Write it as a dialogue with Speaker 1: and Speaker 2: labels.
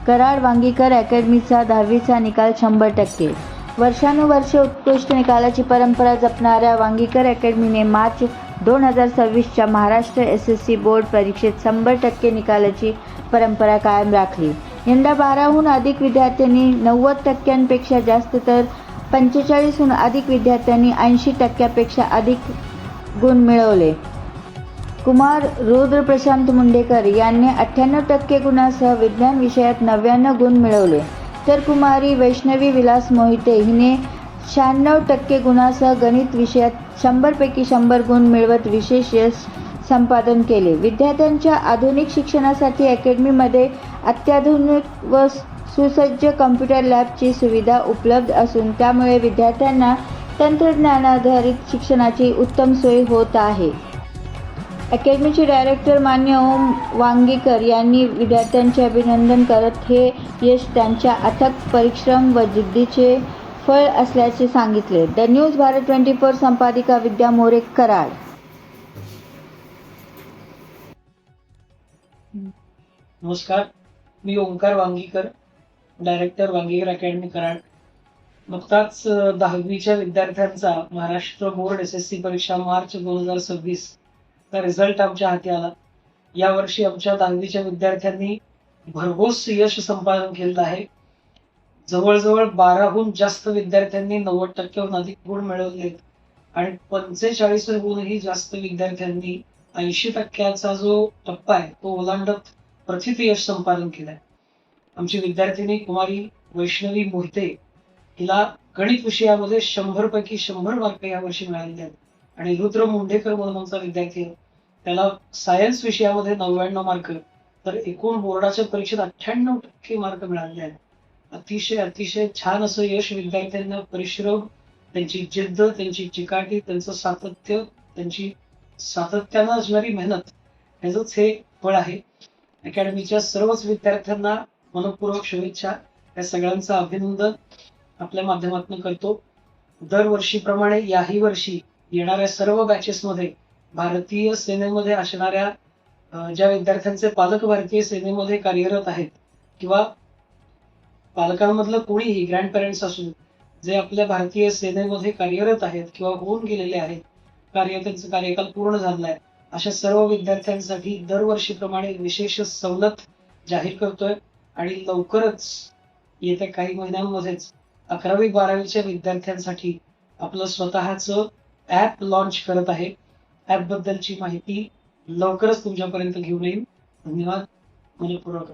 Speaker 1: कराड वांगीकर अकॅडमीचा 10वीचा निकाल 100%. वर्षानुवर्षे उत्कृष्ट निकालाची परंपरा जपणाऱ्या वांगीकर अकॅडमीने मार्च 2026च्या महाराष्ट्र SSC बोर्ड परीक्षेत 100% निकालाची परंपरा कायम राखली. यंदा 12हून अधिक विद्यार्थ्यांनी 90%पेक्षा जास्त तर 45हून अधिक विद्यार्थ्यांनी 80%पेक्षा अधिक गुण मिळवले. कुमार रुद्र प्रशांत मुंडेकर यांनी 98% गुणांसह विज्ञान विषयात 99 गुण मिळवले, तर कुमारी वैष्णवी विलास मोहिते हिने 96% गुणांसह गणित विषयात 100 पैकी 100 गुण मिळवत विशेष यश संपादन केले. विद्यार्थ्यांच्या आधुनिक शिक्षणासाठी अकॅडमीमध्ये अत्याधुनिक व सुसज्ज कॉम्प्युटर लॅबची सुविधा उपलब्ध असून त्यामुळे विद्यार्थ्यांना तंत्रज्ञानाधारित शिक्षणाची उत्तम सोय होत आहे. अकॅडमीचे डायरेक्टर मान्य ओम वांगीकर यांनी विद्यार्थ्यांचे अभिनंदन करत हे यश त्यांच्या अथक परिश्रम व जिद्दीचे फळ असल्याचे सांगितले. द न्यूज भारत 24 संपादिका विद्या मोरे, कराड.
Speaker 2: नमस्कार, मी ओंकार वांगीकर, डायरेक्टर वांगीकर अकॅडमी, कराड. नुकताच 10वीच्या विद्यार्थ्यांचा महाराष्ट्र बोर्ड SSC परीक्षा मार्च 2026 चा रिझल्ट आमच्या हाती आला. यावर्षी आमच्या 10वीच्या विद्यार्थ्यांनी भरघोस यश संपादन केलं आहे. जवळजवळ 12हून जास्त विद्यार्थ्यांनी 90%हून अधिक गुण मिळवले आणि 45हूनही जास्त विद्यार्थ्यांनी 80%चा जो टप्पा आहे तो ओलांडत प्रथित यश संपादन केलंय. आमची विद्यार्थिनी कुमारी वैष्णवी मोहिते हिला गणित विषयामध्ये 100 पैकी 100 मार्क यावर्षी मिळालेले आहेत आणि रुद्र मुंडेकर म्हणून आमचा विद्यार्थी आहे, त्याला सायन्स विषयामध्ये 99 मार्क, तर एकूण बोर्डाच्या परीक्षेत 98% मार्क मिळाले आहेत. अतिशय छान असं यश विद्यार्थ्यांना परिश्रम, त्यांची जिद्द, त्यांची चिकाटी, त्यांचं सातत्य, त्यांची सातत्यानं असणारी मेहनत ह्याचंच हे फळ आहे. अकॅडमीच्या सर्वच विद्यार्थ्यांना मनपूर्वक शुभेच्छा. या सगळ्यांचं अभिनंदन आपल्या माध्यमातून करतो. दरवर्षीप्रमाणे याही वर्षी येणाऱ्या सर्व बॅचेसमध्ये भारतीय सेनेमध्ये असणाऱ्या ज्या विद्यार्थ्यांचे पालक भारतीय सेनेमध्ये कार्यरत आहेत किंवा पालकांमधलं कोणीही ग्रँड पेरेंट्स असून जे आपल्या भारतीय सेनेमध्ये कार्यरत आहेत किंवा होऊन गेलेले आहेत, त्यांचं कार्यकाल पूर्ण झालेला आहे, अशा सर्व विद्यार्थ्यांसाठी दरवर्षीप्रमाणे विशेष सवलत जाहीर करतोय आणि लवकरच येत्या काही महिन्यांमध्येच 11वी-12वीच्या विद्यार्थ्यांसाठी आपलं स्वतःचं ॲप लॉन्च करत आहे. ॲपबद्दलची माहिती लवकरच तुमच्यापर्यंत घेऊन येईल. धन्यवाद मनपूर्वक.